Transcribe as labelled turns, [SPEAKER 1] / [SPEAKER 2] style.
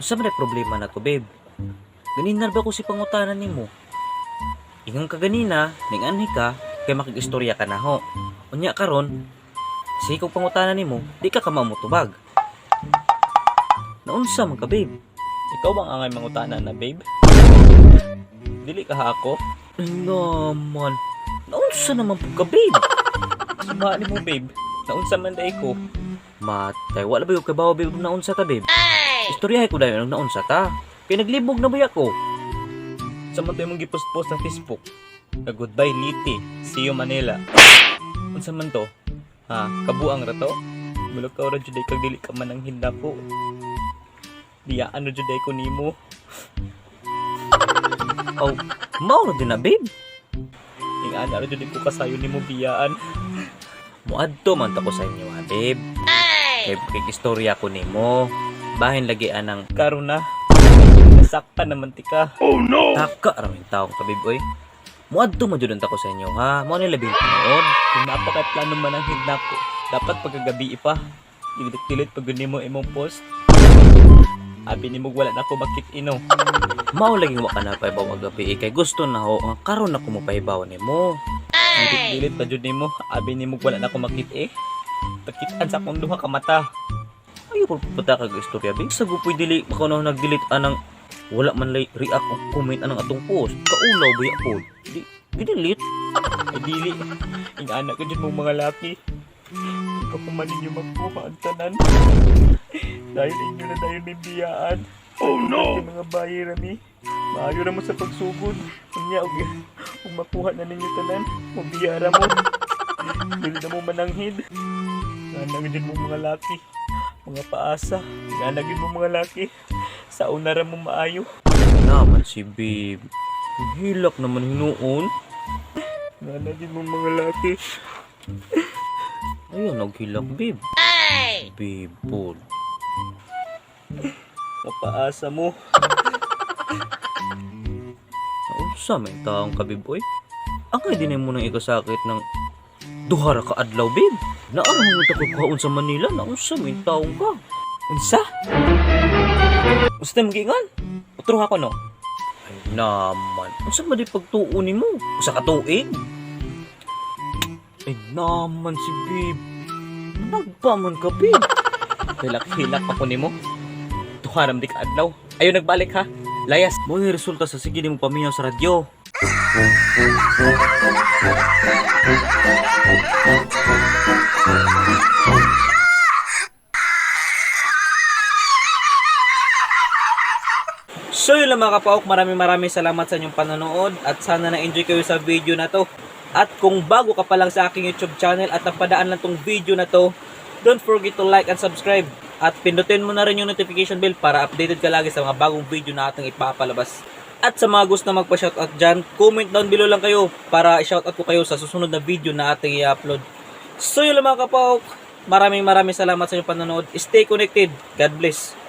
[SPEAKER 1] Usa man problema na to, babe. Ganina ba ko si pangutanan nimo? Ingang ka ganina, ning anhi ka, kay makig-istorya ka na ho. Unya karon, si kong pangutanan nimo, di ka mamutubag. Naunsa man ka, babe?
[SPEAKER 2] Ikaw bang angay mangutana na, babe? Dili ka ha ako?
[SPEAKER 1] Naman. Naunsa naman po ka, babe?
[SPEAKER 2] Sumaan ni mo, babe. Naunsa man day ko.
[SPEAKER 1] Matay, wala ba yung kabawa, babe, naunsa ta, babe? Istoryahe ko dahil naunsa ta. Kaya naglibog na ba ako?
[SPEAKER 2] Sa man tayo mong gipost-post sa Facebook. Goodbye, Liti. See you, Manila. Unsa man to? Ha? Kabuang ra to? Mulog ka ora juday kag dili ka man ang hinda ko. Diyaan ra juday ko nimo.
[SPEAKER 1] Oh, mao na din na, babe.
[SPEAKER 2] Ing ana ra juday ko kasayo nimo biyaan.
[SPEAKER 1] Muadto man ta ko sa inyo, ha, babe. Kay istorya ko nimo. Bahin lagi anang
[SPEAKER 2] Karon na. Nasakta naman ti ka.
[SPEAKER 1] taka raming taong kabiboy. Muadto man jud ta ko sa inyo, ha. Mao ni labing tinuod.
[SPEAKER 2] Kung napakay plano man ang hinda ko, dapat pagkagabi pa. Dilit pag nimo imong post. Abi nimo wala na ako makit-ino.
[SPEAKER 1] Mao lagi wa ka na paibaw ang gabi kay gusto na ho nga karon na ko mo paibaw nimo.
[SPEAKER 2] Dilit pa jud nimo, abi nimo wala na ako makit Takitaan sa akong duha ka mata.
[SPEAKER 1] Ayo po puta kag istorya, babe. Sa gupoy dili makaw na nag-delete anang wala man lay react o comment anang atong post. Kaulaw ba ya pod? Di-delete.
[SPEAKER 2] Ay dili. Ing anak ka dyan mong mga laki. Ikaw kung man ninyo magkuha ang tanan. Dahil inyo na dahil may biyaan. Oh no! Yung mga bayi rami. Maayo na mo sa pagsugod. Kanya, kung makuha na ninyo tanan, mabiyara mo. Dili na mo mananghid. Anak dyan mong mga laki. Mga paasa. Anak dyan mong mga laki. Sa una ra mo maayo.
[SPEAKER 1] Naman si babe. Hilak naman hinuon.
[SPEAKER 2] Anak dyan mong mga laki.
[SPEAKER 1] Ayun, naghilak, babe. Babe, pod.
[SPEAKER 2] Mapaasa mo.
[SPEAKER 1] Unsa may taong kabiboy? Angay din mo nang ikasakit ng duha ra ka adlaw, babe. Naano mo ta kuhaon sa Manila na unsa may taong ka?
[SPEAKER 2] Unsa? Unsa tayo mag-ingon? Utro ako no?
[SPEAKER 1] Ay naman. Unsa ba di pagtuon nimo? Usa ka tuig? Ay naman si babe. Nagpaman ka, babe.
[SPEAKER 2] Hilak-hilak ako nimo. Tuharam di ka adlaw. Ayaw nagbalik ha. Layas.
[SPEAKER 1] Mo ni resulta sa sige nimo paminaw sa radyo. So yun lang mga kapaok, maraming salamat sa inyong panonood at sana na-enjoy kayo sa video na to. At kung bago ka pa lang sa aking YouTube channel at napadaan lang tong video na to, don't forget to like and subscribe. At pindutin mo na rin yung notification bell para updated ka lagi sa mga bagong video na ating ipapalabas. At sa mga gusto na magpa-shoutout dyan, comment down below lang kayo para i-shoutout ko kayo sa susunod na video na ating i-upload. So yun lang mga kapaok, maraming salamat sa inyong panonood. Stay connected. God bless.